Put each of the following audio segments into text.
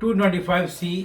295C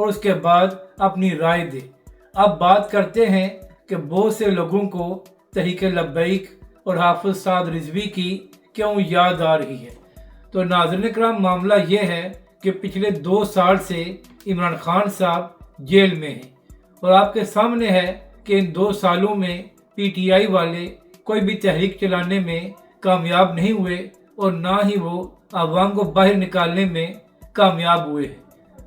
اور اس کے بعد اپنی رائے دیں۔ اب بات کرتے ہیں کہ بہت سے لوگوں کو تحریک لبیک اور حافظ سعد رضوی کی کیوں یاد آ رہی ہے۔ تو ناظرین کرام، معاملہ یہ ہے کہ پچھلے 2 سال سے عمران خان صاحب جیل میں ہیں، اور آپ کے سامنے ہے کہ ان 2 سالوں میں پی ٹی آئی والے کوئی بھی تحریک چلانے میں کامیاب نہیں ہوئے، اور نہ ہی وہ عوام کو باہر نکالنے میں کامیاب ہوئے ہیں۔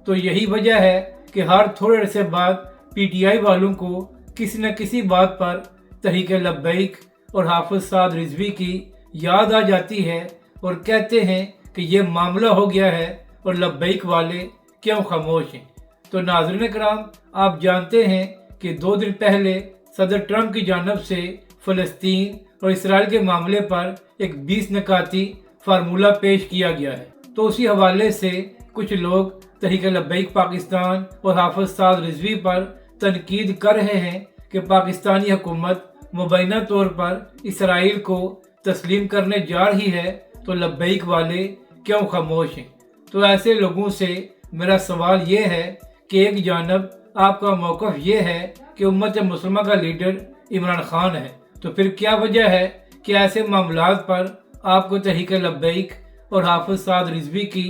تو یہی وجہ ہے کہ ہر تھوڑے عرصے بعد پی ٹی آئی والوں کو کسی نہ کسی بات پر تحریک لبیک اور حافظ سعد رضوی کی یاد آ جاتی ہے، اور کہتے ہیں کہ یہ معاملہ ہو گیا ہے اور لبیک والے کیوں خاموش ہیں۔ تو ناظرین کرام، آپ جانتے ہیں کہ 2 دن پہلے صدر ٹرمپ کی جانب سے فلسطین اور اسرائیل کے معاملے پر ایک 20 نکاتی فارمولہ پیش کیا گیا ہے۔ تو اسی حوالے سے کچھ لوگ تحریک لبیک پاکستان اور حافظ سعد رضوی پر تنقید کر رہے ہیں کہ پاکستانی حکومت مبینہ طور پر اسرائیل کو تسلیم کرنے جا رہی ہے، تو لبیک والے کیوں خاموش ہیں۔ تو ایسے لوگوں سے میرا سوال یہ ہے کہ ایک جانب آپ کا موقف یہ ہے کہ امت مسلمہ کا لیڈر عمران خان ہے، تو پھر کیا وجہ ہے کہ ایسے معاملات پر آپ کو تحریک لبیک اور حافظ سعد رضوی کی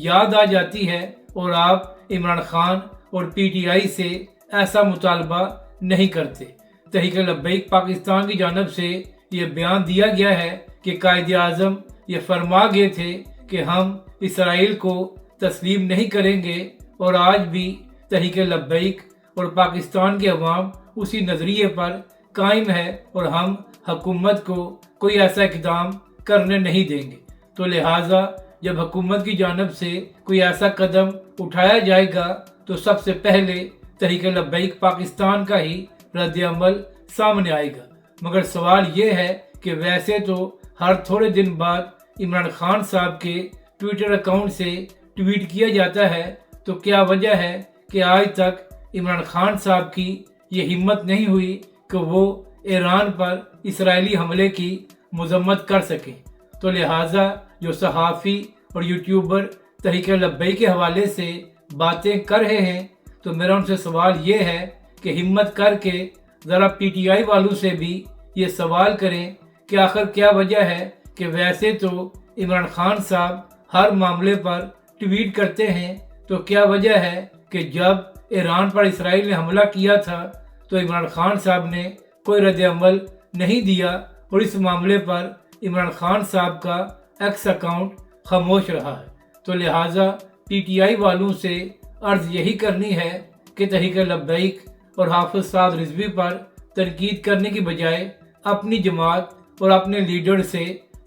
یاد آ جاتی ہے، اور آپ عمران خان اور پی ٹی آئی سے ایسا مطالبہ نہیں کرتے؟ تحریک لبیک پاکستان کی جانب سے یہ بیان دیا گیا ہے کہ قائد اعظم یہ فرما گئے تھے کہ ہم اسرائیل کو تسلیم نہیں کریں گے، اور آج بھی تحریک لبیک اور پاکستان کے عوام اسی نظریے پر قائم ہے، اور ہم حکومت کو کوئی ایسا اقدام کرنے نہیں دیں گے۔ تو لہٰذا جب حکومت کی جانب سے کوئی ایسا قدم اٹھایا جائے گا تو سب سے پہلے تحریک لبیک پاکستان کا ہی رد عمل سامنے آئے گا۔ مگر سوال یہ ہے کہ ویسے تو ہر تھوڑے دن بعد عمران خان صاحب کے ٹویٹر اکاؤنٹ سے ٹویٹ کیا جاتا ہے، تو کیا وجہ ہے کہ آج تک عمران خان صاحب کی یہ ہمت نہیں ہوئی کہ وہ ایران پر اسرائیلی حملے کی مذمت کر سکیں؟ تو لہٰذا جو صحافی اور یوٹیوبر تحریک لبیک کے حوالے سے باتیں کر رہے ہیں، تو میرا ان سے سوال یہ ہے کہ ہمت کر کے ذرا پی ٹی آئی والوں سے بھی یہ سوال کریں کہ آخر کیا وجہ ہے کہ ویسے تو عمران خان صاحب ہر معاملے پر ٹویٹ کرتے ہیں، تو کیا وجہ ہے کہ جب ایران پر اسرائیل نے حملہ کیا تھا تو عمران خان صاحب نے کوئی رد عمل نہیں دیا، اور اس معاملے پر عمران خان صاحب کا ایکس اکاؤنٹ خاموش رہا ہے؟ تو لہٰذا پی ٹی آئی والوں سے عرض یہی کرنی ہے کہ تحریک لبیک اور حافظ سعد رضوی پر تنقید کرنے کی بجائے اپنی جماعت اور اپنے لیڈر سے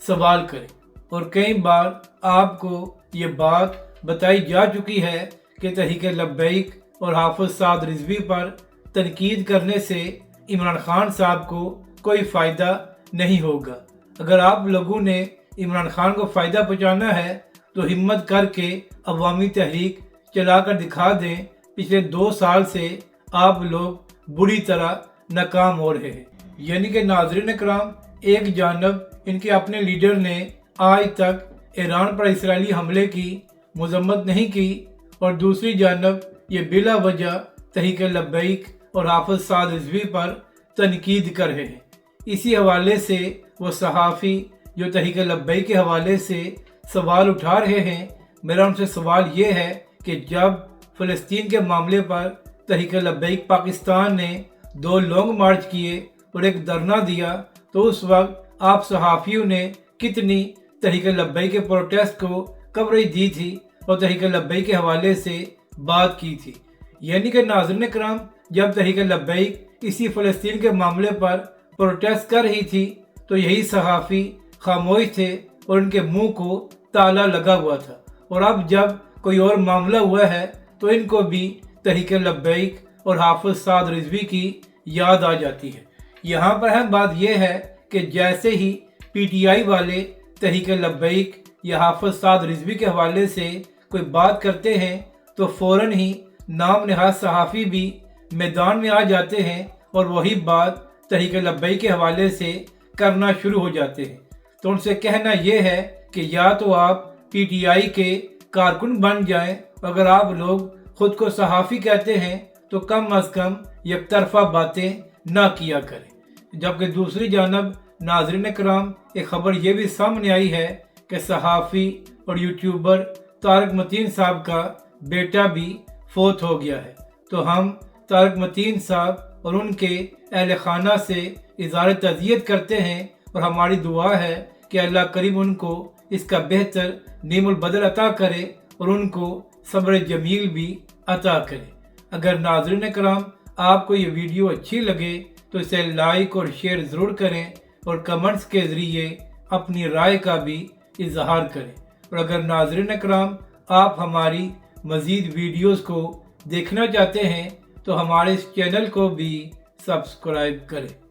سوال کریں۔ اور کئی بار آپ کو یہ بات بتائی جا چکی ہے کہ تحریک لبیک اور حافظ سعد رضوی پر تنقید کرنے سے عمران خان صاحب کو کوئی فائدہ نہیں ہوگا۔ اگر آپ لوگوں نے عمران خان کو فائدہ پہنچانا ہے تو ہمت کر کے عوامی تحریک چلا کر دکھا دیں۔ پچھلے 2 سال سے آپ لوگ بری طرح ناکام ہو رہے ہیں۔ یعنی کہ ناظرین کرام، ایک جانب ان کے اپنے لیڈر نے آج تک ایران پر اسرائیلی حملے کی مذمت نہیں کی، اور دوسری جانب یہ بلا وجہ تحریک لبیک اور حافظ سعد رضوی پر تنقید کر رہے ہیں۔ اسی حوالے سے وہ صحافی جو تحریک لبیک کے حوالے سے سوال اٹھا رہے ہیں، میرا ان سے سوال یہ ہے کہ جب فلسطین کے معاملے پر تحریک لبیک پاکستان نے 2 لانگ مارچ کیے اور ایک دھرنا دیا، تو اس وقت آپ صحافیوں نے کتنی تحریک لبیک کے پروٹیسٹ کو کوریج دی تھی اور تحریک لبیک کے حوالے سے بات کی تھی۔ یعنی کہ ناظرین کرام، جب تحریک لبیک اسی فلسطین کے معاملے پر پروٹیسٹ کر رہی تھی تو یہی صحافی خاموش تھے اور ان کے منہ کو تالا لگا ہوا تھا، اور اب جب کوئی اور معاملہ ہوا ہے تو ان کو بھی تحریک لبیک اور حافظ سعد رضوی کی یاد آ جاتی ہے۔ یہاں پر اہم بات یہ ہے کہ جیسے ہی پی ٹی آئی والے تحریک لبیک یا حافظ سعد رضوی کے حوالے سے کوئی بات کرتے ہیں تو فوراً ہی نام نہاد صحافی بھی میدان میں آ جاتے ہیں اور وہی بات تحریک لبیک کے حوالے سے کرنا شروع ہو جاتے ہیں۔ تو ان سے کہنا یہ ہے کہ یا تو آپ پی ٹی آئی کے کارکن بن جائیں، اگر آپ لوگ خود کو صحافی کہتے ہیں تو کم از کم یک طرفہ باتیں نہ کیا کریں۔ جبکہ دوسری جانب ناظرین کرام، ایک خبر یہ بھی سامنے آئی ہے کہ صحافی اور یوٹیوبر طارق متین صاحب کا بیٹا بھی فوت ہو گیا ہے۔ تو ہم طارق متین صاحب اور ان کے اہل خانہ سے اظہار تعزیت کرتے ہیں اور ہماری دعا ہے کہ اللہ کریم ان کو اس کا بہتر نعم البدل عطا کرے اور ان کو صبر جمیل بھی عطا کرے۔ اگر ناظرین کرام آپ کو یہ ویڈیو اچھی لگے تو اسے لائک اور شیئر ضرور کریں اور کمنٹس کے ذریعے اپنی رائے کا بھی اظہار کریں۔ اور اگر ناظرین کرام آپ ہماری مزید ویڈیوز کو دیکھنا چاہتے ہیں تو ہمارے اس چینل کو بھی سبسکرائب کریں۔